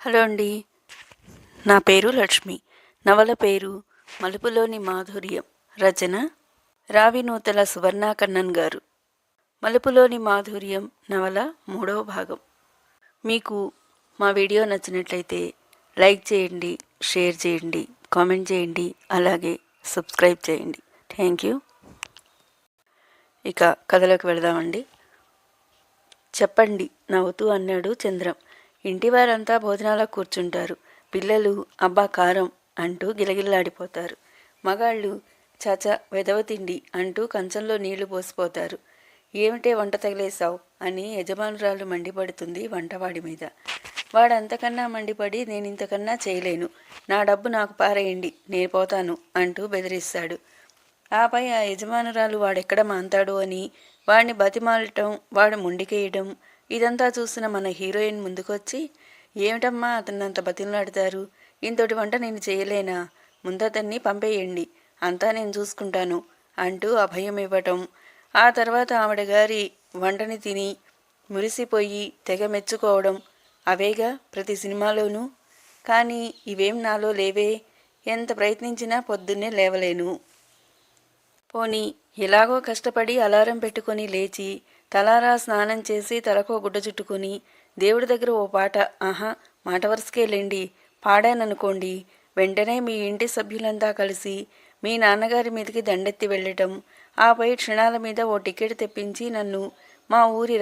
Hello అండి. నా పేరు లక్ష్మి. నవల పేరు మలుపులోని మాధుర్యం. రచన రావినూతల సువర్ణ కన్నన్ గారు. మలుపులోని మాధుర్యం నవల 3వ భాగం. మీకు మా వీడియో నచ్చినట్లయితే లైక్ చేయండి, షేర్ చేయండి, కామెంట్ చేయండి, అలాగే సబ్స్క్రైబ్ చేయండి. Thank you. ఇక కథలోకి వెళదామండి. చెప్పండి నవ్వుతూ అన్నాడు చంద్రం. ఇంటివారంతా భోజనాలకు కూర్చుంటారు. పిల్లలు అబ్బా కారం అంటూ గిలగిల్లాడిపోతారు. మగాళ్ళు చాచా వెదవ తిండి అంటూ కంచంలో నీళ్లు పోసిపోతారు. ఏమిటే వంట తగిలేశావు అని యజమానురాలు మండిపడుతుంది వంటవాడి మీద. వాడంతకన్నా మండిపడి నేనింతకన్నా చేయలేను, నా డబ్బు నాకు పారేయండి, నేను పోతాను అంటూ బెదిరిస్తాడు. ఆపై ఆ యజమానురాలు వాడెక్కడ మాంతాడు అని వాడిని బతిమాలటం, వాడు ముండికేయడం ఇదంతా చూసిన మన హీరోయిన్ ముందుకొచ్చి, ఏమిటమ్మా అతన్నంత బతిమలాడతారు, ఇంతటి వంట నేను చేయలేనా, ముందతన్ని పంపేయండి, అంతా నేను చూసుకుంటాను అంటూ అభయం ఇవ్వటం. ఆ తర్వాత ఆవిడ గారి వంటని తిని మురిసిపోయి తెగ మెచ్చుకోవడం అవేగా ప్రతి సినిమాలోనూ. కానీ ఇవేం నాలో లేవే, ఎంత ప్రయత్నించినా పొద్దున్నే లేవలేను. పోనీ ఎలాగో కష్టపడి అలారం పెట్టుకొని లేచి తలారా స్నానం చేసి తలకో గుడ్డ చుట్టుకొని దేవుడి దగ్గర ఓ పాట, ఆహా మాట వరుసకేలేండి, పాడాననుకోండి, వెంటనే మీ ఇంటి సభ్యులంతా కలిసి మీ నాన్నగారి మీదకి దండెత్తి వెళ్ళటం, ఆపై క్షణాల మీద ఓ టికెట్ తెప్పించి నన్ను మా ఊరి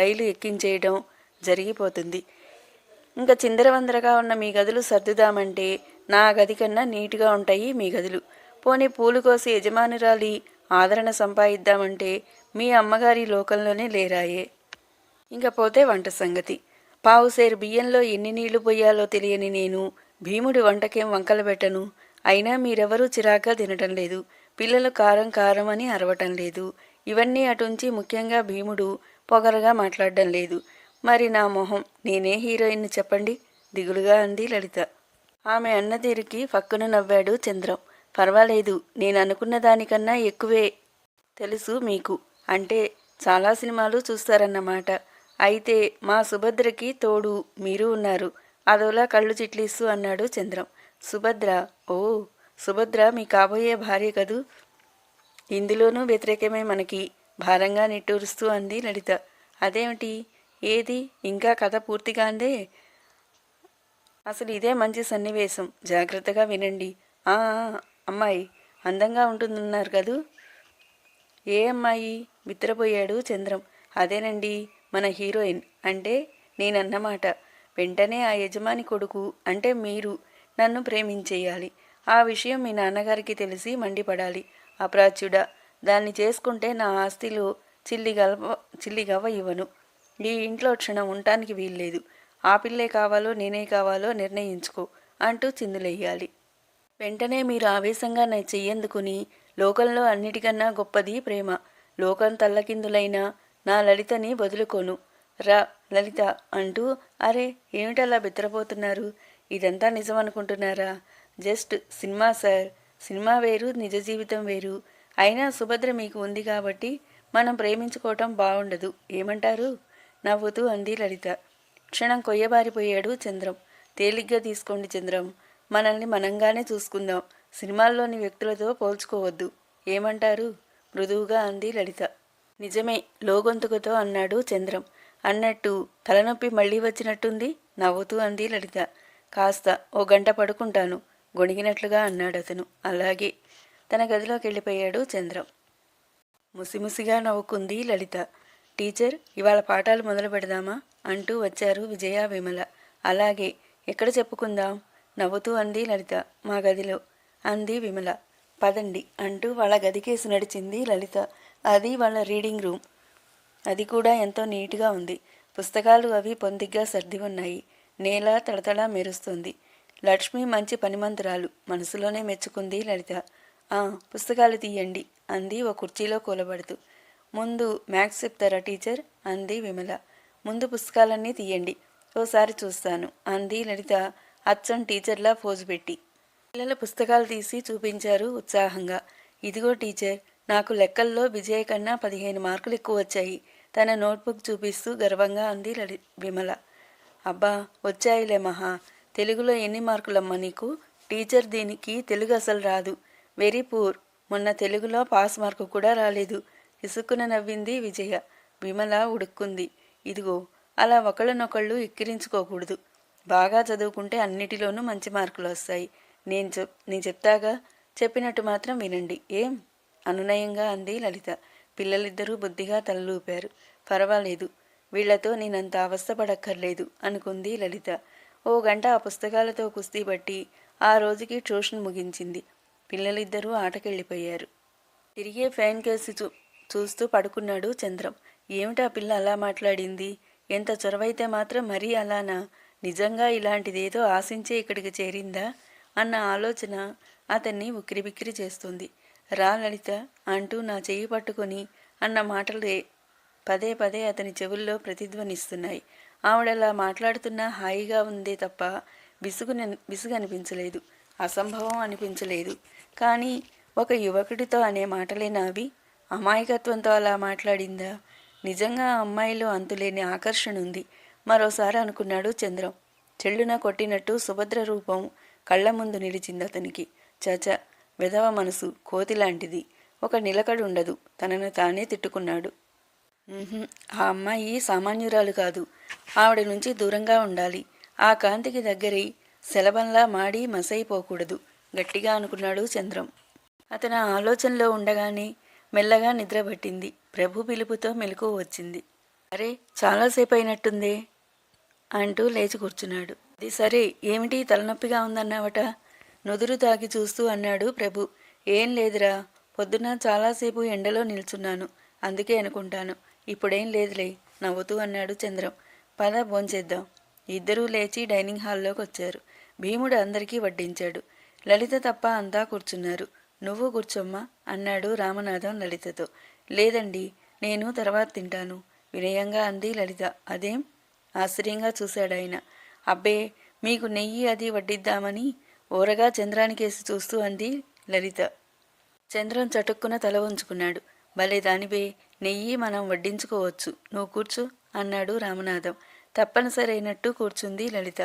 రైలు ఎక్కించేయడం జరిగిపోతుంది. ఇంకా చిందరవందరగా ఉన్న మీ గదులు సర్దుదామంటే నా గది కన్నా నీట్గా ఉంటాయి మీ గదులు. పోనీ పూలు కోసి యజమానురాలి ఆదరణ సంపాదిద్దామంటే మీ అమ్మగారి లోకంలోనే లేరాయే. ఇంకపోతే వంట సంగతి. పావుసేరు బియ్యంలో ఎన్ని నీళ్లు పొయ్యాలో తెలియని నేను భీముడి వంటకేం వంకలు పెట్టను. అయినా మీరెవరూ చిరాగ్గా తినటం లేదు, పిల్లలు కారం కారం అని అరవటం లేదు. ఇవన్నీ అటుంచి ముఖ్యంగా భీముడు పొగరగా మాట్లాడడం లేదు. మరి నా మొహం, నేనే హీరోయిన్ని చెప్పండి, దిగులుగా అంది లలిత. ఆమె అన్న తీరుకి ఫక్కున నవ్వాడు చంద్రం. పర్వాలేదు, నేను అనుకున్న దానికన్నా ఎక్కువే తెలుసు మీకు. అంటే చాలా సినిమాలు చూస్తారన్నమాట. అయితే మా సుభద్రకి తోడు మీరు ఉన్నారు, అదోలా కళ్ళు చిట్లిస్తూ అన్నాడు చంద్రం. సుభద్ర? ఓ, సుభద్ర మీ కాబోయే భార్య కదూ. ఇందులోనూ వ్యతిరేకమే మనకి, భారంగా నిట్టూరుస్తూ అంది లలిత. అదేమిటి? ఏది, ఇంకా కథ పూర్తిగా అందే? అసలు ఇదే మంచి సన్నివేశం, జాగ్రత్తగా వినండి. అమ్మాయి అందంగా ఉంటుందన్నారు కదూ. ఏ అమ్మాయి? బిత్తరపోయాడు చంద్రం. అదేనండి, మన హీరోయిన్, అంటే నేనన్నమాట. వెంటనే ఆ యజమాని కొడుకు అంటే మీరు నన్ను ప్రేమించేయాలి. ఆ విషయం మీ నాన్నగారికి తెలిసి మండిపడాలి. అప్రాచ్యుడా, దాన్ని చేసుకుంటే నా ఆస్తిలో చిల్లిగవ్వ ఇవ్వను. ఈ ఇంట్లో క్షణం ఉండటానికి వీల్లేదు. ఆ పిల్లే కావాలో నేనే కావాలో నిర్ణయించుకో అంటూ చిందులెయ్యాలి. వెంటనే మీరు ఆవేశంగా నా చెయ్యందుకుని, లోకంలో అన్నిటికన్నా గొప్పది ప్రేమ, లోకం తల్లకిందులైనా నా లలితని వదులుకోను. రా లలిత అంటూ. అరే ఏమిటలా బిత్తరపోతున్నారు, ఇదంతా నిజం అనుకుంటున్నారా? జస్ట్ సినిమా సార్, సినిమా వేరు, నిజ జీవితం వేరు. అయినా సుభద్ర మీకు ఉంది కాబట్టి మనం ప్రేమించుకోవటం బాగుండదు, ఏమంటారు? నవ్వుతూ అంది లలిత. క్షణం కొయ్యబారిపోయాడు చంద్రం. తేలిగ్గా తీసుకోండి చంద్రం, మనల్ని మనంగానే చూసుకుందాం, సినిమాల్లోని వ్యక్తులతో పోల్చుకోవద్దు, ఏమంటారు? మృదువుగా అంది లలిత. నిజమే, లోగొంతుకుతో అన్నాడు చంద్రం. అన్నట్టు తలనొప్పి మళ్ళీ వచ్చినట్టుంది, నవ్వుతూ అంది లలిత. కాస్త ఓ గంట పడుకుంటాను, గొణిగినట్లుగా అన్నాడతను. అలాగే. తన గదిలోకి వెళ్ళిపోయాడు చంద్రం. ముసిముసిగా నవ్వుకుంది లలిత. టీచర్, ఇవాళ పాఠాలు మొదలు పెడదామా అంటూ వచ్చారు విజయ, విమల. అలాగే, ఎక్కడ చెప్పుకుందాం? నవ్వుతూ అంది లలిత. మా గదిలో అంది విమల. పదండి అంటూ వాళ్ళ గదికేసి నడిచింది లలిత. అది వాళ్ళ రీడింగ్ రూమ్. అది కూడా ఎంతో నీట్గా ఉంది. పుస్తకాలు అవి పొందిగ్గా సర్ది ఉన్నాయి. నేల తడతడా మెరుస్తుంది. లక్ష్మి మంచి పనిమంతురాలు, మనసులోనే మెచ్చుకుంది లలిత. పుస్తకాలు తీయండి అంది ఓ కుర్చీలో కూలబడుతూ. ముందు మ్యాథ్స్ చెప్తారా టీచర్ అంది విమల. ముందు పుస్తకాలన్నీ తీయండి, ఓసారి చూస్తాను అంది లలిత అచ్చం టీచర్లా పోజు పెట్టి. పిల్లల పుస్తకాలు తీసి చూపించారు ఉత్సాహంగా. ఇదిగో టీచర్, నాకు లెక్కల్లో విజయ్ కన్నా 15 మార్కులు ఎక్కువ వచ్చాయి, తన నోట్బుక్ చూపిస్తూ గర్వంగా అంది విమల. అబ్బా వచ్చాయిలే మహా, తెలుగులో ఎన్ని మార్కులమ్మా నీకు? టీచర్ దీనికి తెలుగు అసలు రాదు, వెరీ పూర్, మొన్న తెలుగులో పాస్ మార్కు కూడా రాలేదు. ఇసుక్కున నవ్వింది విజయ. విమల ఉడుక్కుంది. ఇదిగో అలా ఒకళ్ళనొకళ్ళు ఎక్కిరించుకోకూడదు. బాగా చదువుకుంటే అన్నిటిలోనూ మంచి మార్కులు వస్తాయి. నేను చెప్తాగా, చెప్పినట్టు మాత్రం వినండి ఏం? అనునయంగా అంది లలిత. పిల్లలిద్దరూ బుద్ధిగా తలలూపారు. పర్వాలేదు, వీళ్లతో నేనంత అవస్థపడక్కర్లేదు అనుకుంది లలిత. ఓ గంట ఆ పుస్తకాలతో కుస్తీ పట్టి ఆ రోజుకి ట్యూషన్ ముగించింది. పిల్లలిద్దరూ ఆటకెళ్ళిపోయారు. తిరిగే ఫ్యాన్ కేసి చూస్తూ పడుకున్నాడు చంద్రం. ఏమిటా పిల్ల అలా మాట్లాడింది? ఎంత చొరవైతే మాత్రం మరీ అలానా? నిజంగా ఇలాంటిదేదో ఆశించే ఇక్కడికి చేరిందా అన్న ఆలోచన అతన్ని ఉక్కిరిబిక్కిరి చేస్తుంది. రా లలిత అంటూ నా చెయ్యి పట్టుకొని అన్న మాటలే పదే పదే అతని చెవుల్లో ప్రతిధ్వనిస్తున్నాయి. ఆవిడలా మాట్లాడుతున్నా హాయిగా ఉందే తప్ప విసుగు అనిపించలేదు, అసంభవం అనిపించలేదు. కానీ ఒక యువకుడితో అనే మాటలేనా అవి? అమాయకత్వంతో అలా మాట్లాడిందా? నిజంగా ఆ అమ్మాయిలో అంతులేని ఆకర్షణ ఉంది. మరోసారి అనుకున్నాడు చంద్రం. చెల్లున కొట్టినట్టు సుభద్ర రూపం కళ్ల ముందు నిలిచింది అతనికి. చచ, వెధవ మనసు కోతిలాంటిది, ఒక నిలకడుండదు. తనను తానే తిట్టుకున్నాడు. ఆ అమ్మాయి సామాన్యురాలు కాదు, ఆవిడ నుంచి దూరంగా ఉండాలి. ఆ కాంతికి దగ్గరై శలభంలా మాడి మసైపోకూడదు, గట్టిగా అనుకున్నాడు చంద్రం. అతని ఆలోచనలో ఉండగానే మెల్లగా నిద్రపట్టింది. ప్రభు పిలుపుతో మెలకువ వచ్చింది. అరే, చాలాసేపు అయినట్టుందే అంటూ లేచి కూర్చున్నాడు. అది సరే, ఏమిటి తలనొప్పిగా ఉందన్నావట? నుదురు తాకి చూస్తూ అన్నాడు ప్రభు. ఏం లేదురా, పొద్దున చాలాసేపు ఎండలో నిల్చున్నాను, అందుకే అనుకుంటాను. ఇప్పుడేం లేదులే, నవ్వుతూ అన్నాడు చంద్రం. పద భోంచేద్దాం. ఇద్దరూ లేచి డైనింగ్ హాల్లోకి వచ్చారు. భీముడు అందరికీ వడ్డించాడు. లలిత తప్ప అంతా కూర్చున్నారు. నువ్వు కూర్చోమ్మా అన్నాడు రామనాథం లలితతో. లేదండి, నేను తర్వాత తింటాను వినయంగా అంది లలిత. అదేం? ఆశ్చర్యంగా చూశాడాయన. అబ్బే, మీకు నెయ్యి అది వడ్డిద్దామని ఓరగా చంద్రానికేసి చూస్తూ అంది లలిత. చంద్రం చటుక్కున తల ఉంచుకున్నాడు. భలే దానివే, నెయ్యి మనం వడ్డించుకోవచ్చు, నువ్వు కూర్చో అన్నాడు రామనాథం. తప్పనిసరైనట్టు కూర్చుంది లలిత.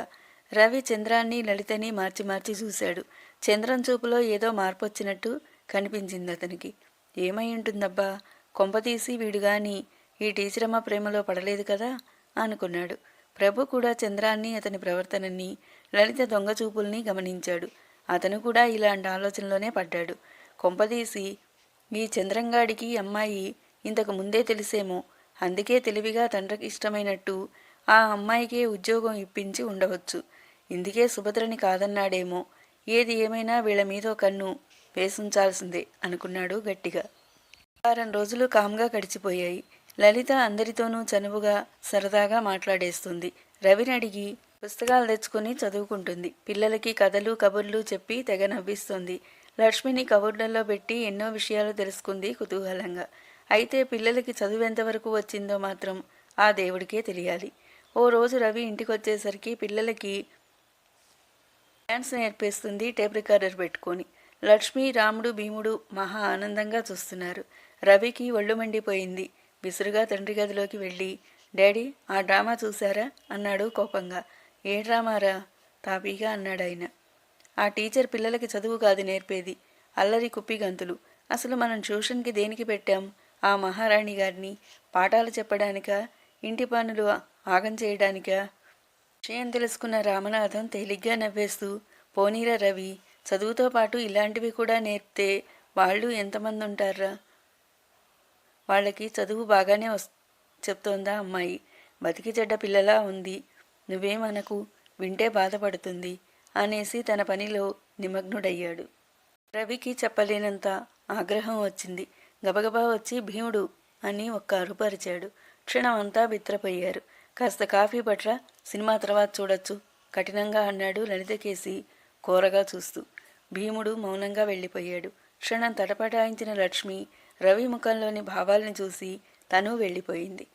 రవి చంద్రాన్ని లలితని మార్చి మార్చి చూశాడు. చంద్రం చూపులో ఏదో మార్పొచ్చినట్టు కనిపించింది అతనికి. ఏమై ఉంటుందబ్బా, కొంపతీసి వీడుగాని ఈ టీచరమ్మ ప్రేమలో పడలేదు కదా అనుకున్నాడు. ప్రభు కూడా చంద్రాన్ని, అతని ప్రవర్తనని, లలిత దొంగచూపుల్ని గమనించాడు. అతను కూడా ఇలాంటి ఆలోచనలోనే పడ్డాడు. కొంపదీసి ఈ చంద్రంగాడికి అమ్మాయి ఇంతకు ముందే తెలిసేమో, అందుకే తెలివిగా తండ్రికి ఇష్టమైనట్టు ఆ అమ్మాయికే ఉద్యోగం ఇప్పించి ఉండవచ్చు. ఇందుకే సుభద్రని కాదన్నాడేమో. ఏది ఏమైనా వీళ్ల మీదో కన్ను వేసుంచాల్సిందే అనుకున్నాడు గట్టిగా. వారం రోజులు కామ్గా గడిచిపోయాయి. లలిత అందరితోనూ చనువుగా సరదాగా మాట్లాడేస్తుంది. రవిని అడిగి పుస్తకాలు తెచ్చుకుని చదువుకుంటుంది. పిల్లలకి కథలు కబుర్లు చెప్పి తెగ నవ్విస్తుంది. లక్ష్మిని కబుర్లలో పెట్టి ఎన్నో విషయాలు తెలుసుకుంది కుతూహలంగా. అయితే పిల్లలకి చదువు ఎంతవరకు వచ్చిందో మాత్రం ఆ దేవుడికే తెలియాలి. ఓ రోజు రవి ఇంటికొచ్చేసరికి పిల్లలకి డ్యాన్స్ నేర్పిస్తుంది టేప్ రికార్డర్ పెట్టుకొని. లక్ష్మి, రాముడు, భీముడు మహా ఆనందంగా చూస్తున్నారు. రవికి ఒళ్ళు మండిపోయింది. విసురుగా తండ్రి గదిలోకి వెళ్ళి, డాడీ, ఆ డ్రామా చూశారా అన్నాడు కోపంగా. ఏ డ్రామారా తాపీగా అన్నాడాయన. ఆ టీచర్ పిల్లలకి చదువు కాదు నేర్పేది, అల్లరి కుప్పిగంతులు. అసలు మనం ట్యూషన్కి దేనికి పెట్టాం? ఆ మహారాణి గారిని పాఠాలు చెప్పడానికా, ఇంటి పనులు ఆగం చేయడానికా? విషయం తెలుసుకున్న రామనాథం తేలిగ్గా నవ్వేస్తూ, పోనీరా రవి, చదువుతో పాటు ఇలాంటివి కూడా నేర్పితే వాళ్ళు ఎంతమంది ఉంటారా? వాళ్ళకి చదువు బాగానే చెప్తోందా అమ్మాయి? బతికి చెడ్డ పిల్లలా ఉంది, నువ్వేమనకు, వింటే బాధపడుతుంది అనేసి తన పనిలో నిమగ్నుడయ్యాడు. రవికి చెప్పలేనంత ఆగ్రహం వచ్చింది. గబగబా వచ్చి భీముడు అని ఒక్క అరుపరిచాడు. క్షణం అంతా బిత్రపోయారు. కాస్త కాఫీ పట్ల, సినిమా తర్వాత చూడొచ్చు కఠినంగా అన్నాడు లలితకేసి కోరగా చూస్తూ. భీముడు మౌనంగా వెళ్ళిపోయాడు. క్షణం తటపటాయించిన లక్ష్మి రవి ముఖంలోని భావాల్ని చూసి తను వెళ్ళిపోయింది.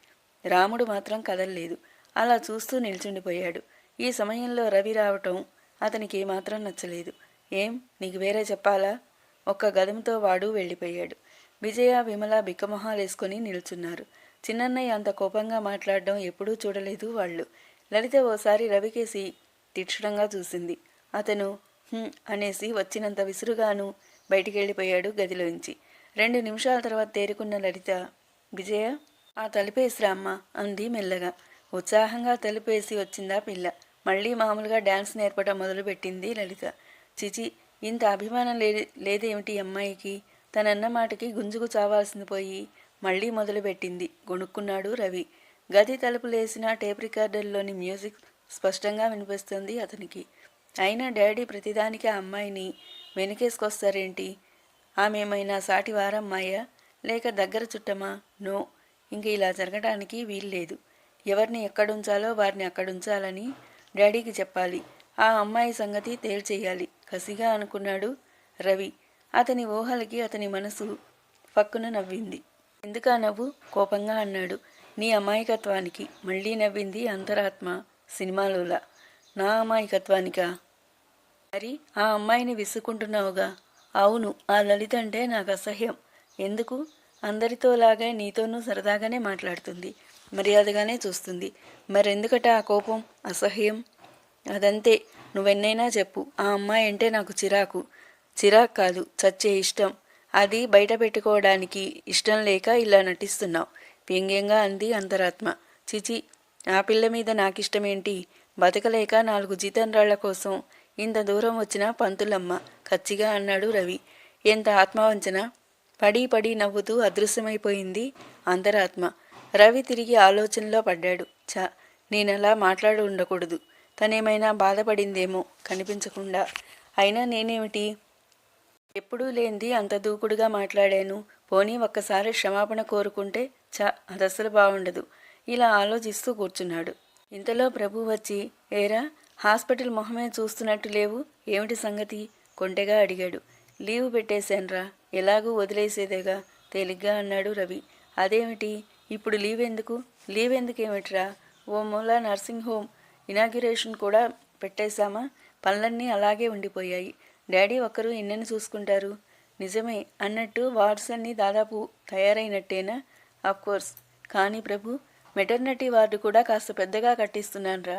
రాముడు మాత్రం కదల్లేదు. అలా చూస్తూ నిల్చుండిపోయాడు. ఈ సమయంలో రవి రావటం అతనికి ఏమాత్రం నచ్చలేదు. ఏం, నీకు వేరే చెప్పాలా? ఒక్క గదంతో వాడు వెళ్ళిపోయాడు. విజయ, విమల బిక్కమొహాలేసుకొని నిల్చున్నారు. చిన్నన్నయ్య అంత కోపంగా మాట్లాడడం ఎప్పుడూ చూడలేదు వాళ్ళు. లలిత ఓసారి రవికేసి తీక్షణంగా చూసింది. అతను అనేసి వచ్చినంత విసురుగాను బయటికెళ్ళిపోయాడు గదిలోంచి. 2 నిమిషాల తర్వాత తేరుకున్న లలిత, విజయ, ఆ తలుపేసిరామ్మా అంది మెల్లగా. ఉత్సాహంగా తలుపేసి వచ్చిందా పిల్ల. మళ్ళీ మామూలుగా డాన్స్ నేర్పడం మొదలుపెట్టింది లలిత. చిచి, ఇంత అభిమానం లేదేమిటి అమ్మాయికి? తనన్న మాటకి గుంజుకు చావాల్సింది పోయి మళ్ళీ మొదలుపెట్టింది గొణుక్కున్నాడు రవి. గది తలుపులేసిన టేప్ రికార్డర్లోని మ్యూజిక్ స్పష్టంగా వినిపిస్తుంది అతనికి. అయినా డాడీ ప్రతిదానికి ఆ అమ్మాయిని వెనకేసుకొస్తారేంటి? ఆమెమైనా సాటి వారమ్మాయా లేక దగ్గర చుట్టమా? నో, ఇంక ఇలా జరగడానికి వీల్లేదు. ఎవరిని ఎక్కడుంచాలో వారిని అక్కడుంచాలని డాడీకి చెప్పాలి. ఆ అమ్మాయి సంగతి తేల్చేయాలి కసిగా అనుకున్నాడు రవి. అతని ఊహలకి అతని మనసు ఫక్కున నవ్వింది. ఎందుకా నవ్వు? కోపంగా అన్నాడు. నీ అమాయకత్వానికి. మళ్ళీ నవ్వింది అంతరాత్మ సినిమాలోలా. నా అమాయకత్వానికా? మరి ఆ అమ్మాయిని విసుక్కుంటున్నావుగా? అవును, ఆ లలిత అంటే నాకు అసహ్యం. ఎందుకు? అందరితోలాగే నీతోనూ సరదాగానే మాట్లాడుతుంది, మర్యాదగానే చూస్తుంది. మరెందుకట ఆ కోపం, అసహ్యం? అదంతే, నువ్వెన్నైనా చెప్పు. ఆ అమ్మాయి అంటే నాకు చిరాకు. చిరాకు కాదు, చచ్చే ఇష్టం. అది బయట పెట్టుకోవడానికి ఇష్టం లేక ఇలా నటిస్తున్నావు వ్యంగ్యంగా అంది అంతరాత్మ. చిచి, ఆ పిల్ల మీద నాకిష్టమేంటి? బతకలేక 4 జీతంరాళ్ల కోసం ఇంత దూరం వచ్చిన పంతులమ్మ కచ్చిగా అన్నాడు రవి. ఎంత ఆత్మవంచన! పడి పడి నవ్వుతూ అదృశ్యమైపోయింది అంతరాత్మ. రవి తిరిగి ఆలోచనలో పడ్డాడు. నేనలా మాట్లాడి ఉండకూడదు. తనేమైనా బాధపడిందేమో కనిపించకుండా. అయినా నేనేమిటి? ఎప్పుడూ లేనిది అంత దూకుడుగా మాట్లాడాను. పోనీ ఒక్కసారి క్షమాపణ కోరుకుంటే అదసలు బాగుండదు. ఇలా ఆలోచిస్తూ కూర్చున్నాడు. ఇంతలో ప్రభు వచ్చి, ఏరా, హాస్పిటల్ మొహమే చూస్తున్నట్టు లేవు, ఏమిటి సంగతి? కొంటెగా అడిగాడు. లీవు పెట్టేశాన్రా, ఎలాగూ వదిలేసేదేగా తేలిగ్గా అన్నాడు రవి. అదేమిటి ఇప్పుడు లీవెందుకేమిట్రా? ఓ మూల నర్సింగ్ హోమ్ ఇనాగ్యురేషన్ కూడా పెట్టేశామా? పనులన్నీ అలాగే ఉండిపోయాయి. డాడీ ఒక్కరు ఎన్నెన్ని చూసుకుంటారు? నిజమే అన్నట్టు వార్డ్స్ అన్నీ దాదాపు తయారైనట్టేనా? అఫ్కోర్స్. కానీ ప్రభు, మెటర్నిటీ వార్డు కూడా కాస్త పెద్దగా కట్టిస్తున్నాన్రా.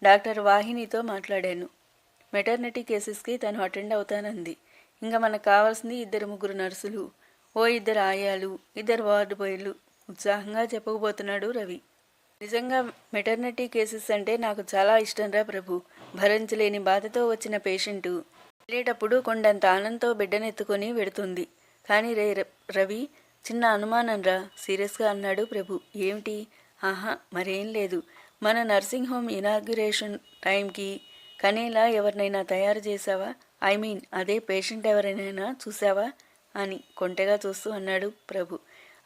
డాక్టర్ వాహినితో మాట్లాడాను. మెటర్నిటీ కేసెస్కి తను అటెండ్ అవుతానంది. ఇంకా మనకు కావాల్సింది 2-3 నర్సులు, ఓ 2 ఆయాలు, 2 వార్డు బాయ్లు ఉత్సాహంగా చెప్పుకుపోతున్నాడు రవి. నిజంగా మెటర్నిటీ కేసెస్ అంటే నాకు చాలా ఇష్టంరా ప్రభు. భరించలేని బాధతో వచ్చిన పేషెంటు వెళ్ళేటప్పుడు కొండంత ఆనందంతో బిడ్డనెత్తుకొని వెడుతుంది. కానీ రవి, చిన్న అనుమానంరా సీరియస్గా అన్నాడు ప్రభు. ఏమిటి? ఆహా, మరేం లేదు. మన నర్సింగ్ హోమ్ ఇనాగ్యురేషన్ టైంకి కనేలా ఎవరినైనా తయారు చేశావా? ఐ మీన్ అదే పేషెంట్ ఎవరైనా చూసావా అని కొంటెగా చూస్తూ అన్నాడు ప్రభు.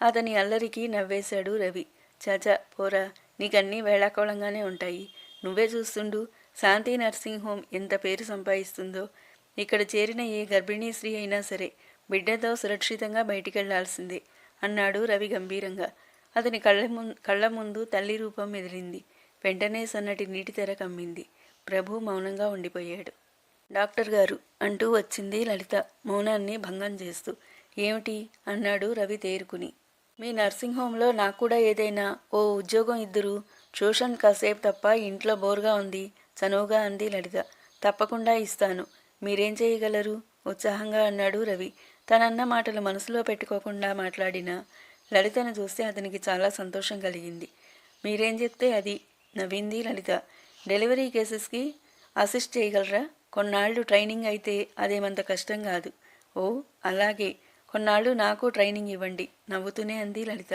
అతని అల్లరికి నవ్వేశాడు రవి. చాచా పోరా, నీకన్నీ వేళాకోళంగానే ఉంటాయి. నువ్వే చూస్తుండు. శాంతి నర్సింగ్ హోమ్ ఎంత పేరు సంపాదిస్తుందో. ఇక్కడ చేరిన ఏ గర్భిణీ స్త్రీ అయినా సరే బిడ్డతో సురక్షితంగా బయటికెళ్లాల్సిందే అన్నాడు రవి గంభీరంగా. అతని కళ్ళ ముందు తల్లి రూపం మెదిలింది. వెంటనే సన్నటి నీటి తెర కమ్మింది. ప్రభు మౌనంగా ఉండిపోయాడు. డాక్టర్ గారు అంటూ వచ్చింది లలిత మౌనాన్ని భంగం చేస్తూ. ఏమిటి? అన్నాడు రవి తేరుకుని. మీ నర్సింగ్ హోంలో నాకు కూడా ఏదైనా ఓ ఉద్యోగం ఇద్దురు. ట్యూషన్ కాసేపు తప్ప ఇంట్లో బోర్గా ఉంది చనువుగా అంది లలిత. తప్పకుండా ఇస్తాను. మీరేం చేయగలరు? ఉత్సాహంగా అన్నాడు రవి. తనన్న మాటలు మనసులో పెట్టుకోకుండా మాట్లాడిన లలితను చూస్తే అతనికి చాలా సంతోషం కలిగింది. మీరేం చెప్తే అది, నవ్వింది లలిత. డెలివరీ కేసెస్కి అసిస్ట్ చేయగలరా? కొన్నాళ్ళు ట్రైనింగ్ అయితే అదేమంత కష్టం కాదు. ఓ అలాగే, కొన్నాళ్ళు నాకు ట్రైనింగ్ ఇవ్వండి నవ్వుతూనే అంది లలిత.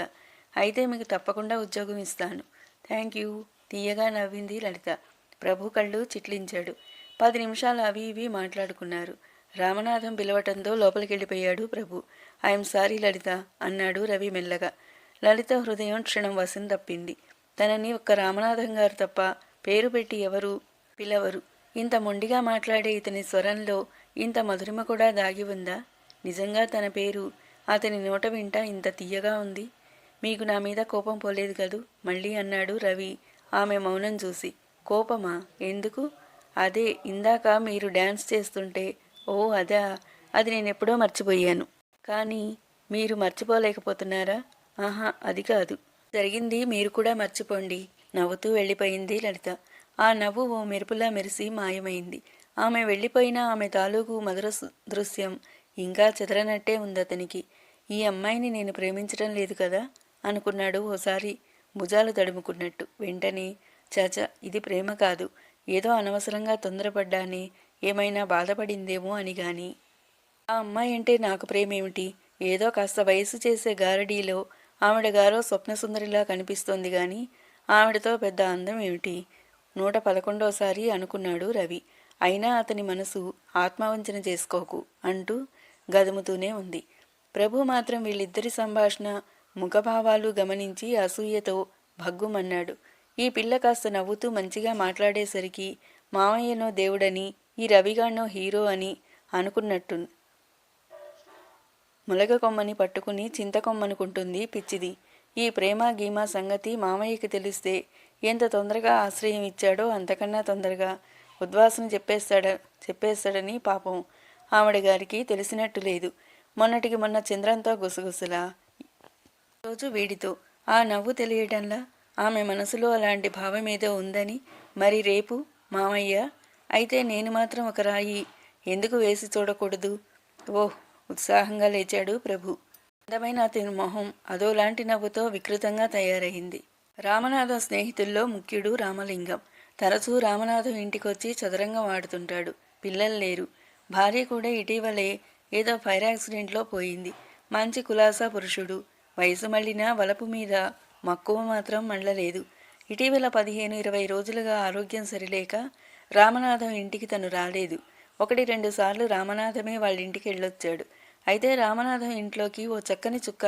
అయితే మీకు తప్పకుండా ఉద్యోగం ఇస్తాను. థ్యాంక్ యూ తీయగా నవ్వింది లలిత. ప్రభు కళ్ళు చిట్లించాడు. 10 నిమిషాలు అవి ఇవి మాట్లాడుకున్నారు. రామనాథం పిలవటంతో లోపలికెళ్ళిపోయాడు ప్రభు. ఐఎమ్ సారీ లలిత అన్నాడు రవి మెల్లగా. లలిత హృదయం క్షణం వశం తప్పింది. తనని ఒక్క రామనాథం గారు తప్ప పేరు పెట్టి ఎవరు పిలవరు. ఇంత మొండిగా మాట్లాడే ఇతని స్వరంలో ఇంత మధురిమ కూడా దాగి ఉందా? నిజంగా తన పేరు అతని నోట వింట ఇంత తీయగా ఉంది. మీకు నా మీద కోపం పోలేదు కదూ మళ్ళీ అన్నాడు రవి ఆమె మౌనం చూసి. కోపమా? ఎందుకు? అదే ఇందాక మీరు డ్యాన్స్ చేస్తుంటే. ఓ అదా, అది నేనెప్పుడో మర్చిపోయాను. కానీ మీరు మర్చిపోలేకపోతున్నారా? ఆహా, అది కాదు. జరిగింది మీరు కూడా మర్చిపోండి. నవ్వుతూ వెళ్ళిపోయింది లలిత. ఆ నవ్వు ఓ మెరుపులా మెరిసి మాయమైంది. ఆమె వెళ్ళిపోయిన ఆమె తాలూకు మధుర దృశ్యం ఇంకా చెదరనట్టే ఉందతనికి. ఈ అమ్మాయిని నేను ప్రేమించడం లేదు కదా అనుకున్నాడు ఓసారి భుజాలు తడుముకున్నట్టు. వెంటనే చాచా, ఇది ప్రేమ కాదు, ఏదో అనవసరంగా తొందరపడ్డానే, ఏమైనా బాధపడిందేమో అని గాని. ఆ అమ్మాయి అంటే నాకు ప్రేమేమిటి? ఏదో కాస్త వయసు చేసే గారడీలో ఆవిడ గారో స్వప్నసుందరిలా కనిపిస్తోంది గాని ఆవిడతో పెద్ద అందం ఏమిటి? 111సారి అనుకున్నాడు రవి. అయినా అతని మనసు ఆత్మవంచన చేసుకోకు అంటూ గదుముతూనే ఉంది. ప్రభు మాత్రం వీళ్ళిద్దరి సంభాషణ ముఖభావాలు గమనించి అసూయతో భగ్గుమన్నాడు. ఈ పిల్ల కాస్త నవ్వుతూ మంచిగా మాట్లాడేసరికి మామయ్యనో దేవుడని, ఈ రవిగాణ్ణో హీరో అని అనుకున్నట్టు ములగ కొమ్మని పట్టుకుని చింతకొమ్మనుకుంటుంది పిచ్చిది. ఈ ప్రేమ గీమా సంగతి మామయ్యకి తెలిస్తే ఎంత తొందరగా ఆశ్రయం ఇచ్చాడో అంతకన్నా తొందరగా ఉద్వాసన చెప్పేస్తాడని పాపం ఆవిడ గారికి తెలిసినట్టు లేదు. మొన్నటికి మొన్న చంద్రంతో గుసగుసలా, రోజు వీడితో. ఆ నవ్వు తెలియటంలా ఆమె మనసులో అలాంటి భావమేదో ఉందని. మరి రేపు మామయ్య అయితే నేను మాత్రం ఒక రాయి ఎందుకు వేసి చూడకూడదు? ఓహ్! ఉత్సాహంగా లేచాడు ప్రభు. అందమైన అతని మొహం అదోలాంటి నవ్వుతో వికృతంగా తయారైంది. రామనాథం స్నేహితుల్లో ముఖ్యుడు రామలింగం. తరచూ రామనాథం ఇంటికొచ్చి చదరంగం ఆడుతుంటాడు. పిల్లలు లేరు. భార్య కూడా ఇటీవలే ఏదో ఫైర్ యాక్సిడెంట్లో పోయింది. మంచి కులాసా పురుషుడు. వయసు మళ్ళినా వలపు మీద మక్కువ మాత్రం మళ్ళలేదు. ఇటీవల 15-20 రోజులుగా ఆరోగ్యం సరిలేక రామనాథం ఇంటికి తను రాలేదు. 1-2 సార్లు రామనాథమే వాళ్ళింటికి వెళ్ళొచ్చాడు. అయితే రామనాథం ఇంట్లోకి ఓ చక్కని చుక్క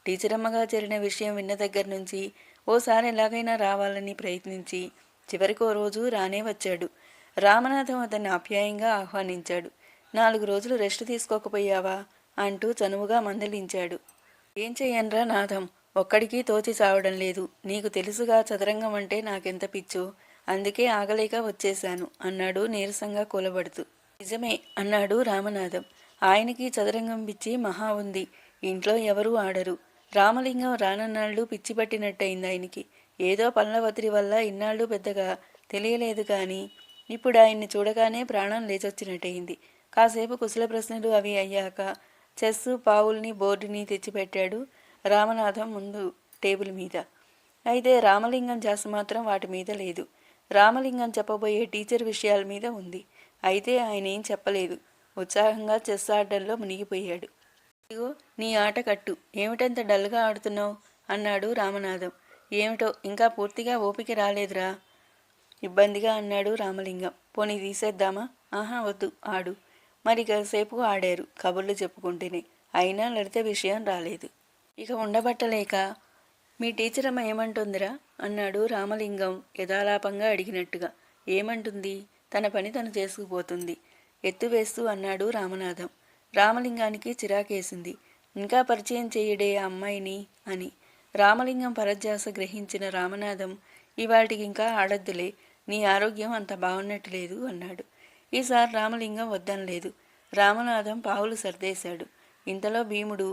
టీచరమ్మగా చేరిన విషయం విన్న దగ్గర నుంచి ఓసారి ఎలాగైనా రావాలని ప్రయత్నించి చివరికి ఓ రోజు రానే వచ్చాడు. రామనాథం అతన్ని ఆప్యాయంగా ఆహ్వానించాడు. 4 రోజులు రెస్ట్ తీసుకోకపోయావా అంటూ చనువుగా మందలించాడు. ఏం చెయ్యన్రా నాథం, ఒక్కడికి తోచి చావడం లేదు. నీకు తెలుసుగా చదరంగం అంటే నాకెంత పిచ్చో, అందుకే ఆగలేక వచ్చేశాను అన్నాడు నీరసంగా కూలబడుతూ. నిజమే అన్నాడు రామనాథం. ఆయనకి చదరంగం పిచ్చి మహా ఉంది. ఇంట్లో ఎవరూ ఆడరు. రామలింగం రానన్నాళ్ళు పిచ్చి పట్టినట్టయింది ఆయనకి. ఏదో పనుల ఒత్తిడి వల్ల ఇన్నాళ్ళు పెద్దగా తెలియలేదు కానీ ఇప్పుడు ఆయన్ని చూడగానే ప్రాణం లేచొచ్చినట్టయింది. కాసేపు కుశల ప్రశ్నలు అవి అయ్యాక చెస్సు పావుల్ని బోర్డుని తెచ్చిపెట్టాడు రామనాథం ముందు టేబుల్ మీద. అయితే రామలింగం ధ్యాస మాత్రం వాటి మీద లేదు. రామలింగం చెప్పబోయే టీచర్ విషయాల మీద ఉంది. అయితే ఆయన ఏం చెప్పలేదు. ఉత్సాహంగా చెస్ ఆటల్లో మునిగిపోయాడు. ఇదిగో నీ ఆట కట్టు, ఏమిటంత డల్గా ఆడుతున్నావు అన్నాడు రామనాథం. ఏమిటో ఇంకా పూర్తిగా ఓపిక రాలేదురా ఇబ్బందిగా అన్నాడు రామలింగం. పోనీ తీసేద్దామా? ఆహా వద్దు, ఆడు. మరి కాసేపు ఆడారు కబుర్లు చెప్పుకుంటేనే. అయినా లలిత విషయం రాలేదు. ఇక ఉండబట్టలేక మీ టీచరమ్మ ఏమంటుందిరా అన్నాడు రామలింగం యథాలాపంగా అడిగినట్టుగా. ఏమంటుంది? తన పని తను చేసుకుపోతుంది ఎత్తువేస్తూ అన్నాడు రామనాథం. రామలింగానికి చిరాకేసింది. ఇంకా పరిచయం చెయ్యడే ఆ అమ్మాయిని అని. రామలింగం పరధ్యాస గ్రహించిన రామనాథం, ఇవాటికి ఇంకా ఆడద్దులే, నీ ఆరోగ్యం అంత బాగున్నట్టు లేదు అన్నాడు. ఈసారి రామలింగం వద్దనలేదు. రామనాథం పావులు సర్దేశాడు. ఇంతలో భీముడు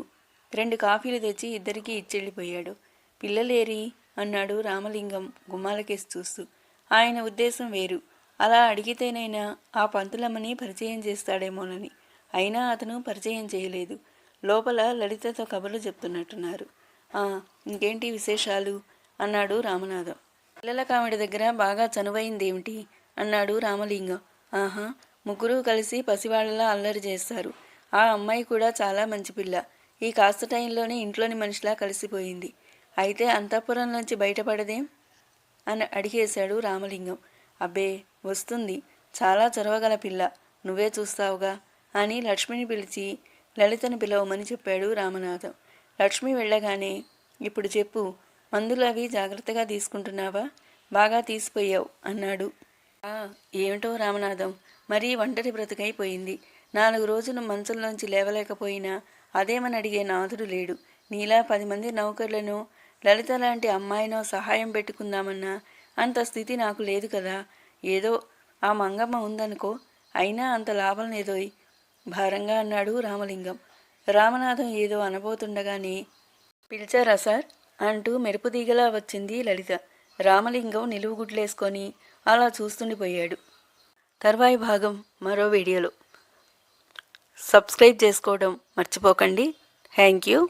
2 కాఫీలు తెచ్చి ఇద్దరికీ ఇచ్చెళ్ళిపోయాడు. పిల్లలేరి అన్నాడు రామలింగం గుమ్మాలకేసి చూస్తూ. ఆయన ఉద్దేశం వేరు. అలా అడిగితేనైనా ఆ పంతులమ్మని పరిచయం చేస్తాడేమోనని. అయినా అతను పరిచయం చేయలేదు. లోపల లలితతో కబుర్లు చెప్తున్నట్టున్నారు. ఇంకేంటి విశేషాలు అన్నాడు రామనాథం. పిల్లల కామెడి దగ్గర బాగా చనువైందేమిటి అన్నాడు రామలింగం. ఆహా, ముగ్గురు కలిసి పసివాళ్ళలా అల్లరి చేస్తారు. ఆ అమ్మాయి కూడా చాలా మంచి పిల్ల. ఈ కాస్త టైంలోనే ఇంట్లోని మనిషిలా కలిసిపోయింది. అయితే అంతఃపురంలోంచి బయటపడదేం అని అడిగేశాడు రామలింగం. అబ్బే, వస్తుంది. చాలా చొరవగల పిల్ల, నువ్వే చూస్తావుగా అని లక్ష్మిని పిలిచి లలితను పిలవమని చెప్పాడు రామనాథం. లక్ష్మి వెళ్ళగానే, ఇప్పుడు చెప్పు, మందులు అవి జాగ్రత్తగా తీసుకుంటున్నావా? బాగా తీసిపోయావు అన్నాడు. ఏమిటో రామనాథం, మరీ ఒంటరి బ్రతుకైపోయింది. 4 రోజులు మంచంలోంచి లేవలేకపోయినా అదేమని అడిగే నాథుడు లేడు. నీలా 10 మంది నౌకర్లను, లలిత లాంటి అమ్మాయినో సహాయం పెట్టుకుందామన్నా అంత స్థితి నాకు లేదు కదా. ఏదో ఆ మంగమ్మ ఉందనుకో, అయినా అంత లాభం లేదోయ్ భారంగా అన్నాడు రామలింగం. రామనాథం ఏదో అనబోతుండగానే, పిలిచారా సార్ అంటూ మెరుపుదీగలా వచ్చింది లలిత. రామలింగం నిలువుగుడ్లేసుకొని అలా చూస్తుండిపోయాడు. తర్వాయి భాగం మరో వీడియోలో. సబ్స్క్రైబ్ చేసుకోవడం మర్చిపోకండి. Thank you.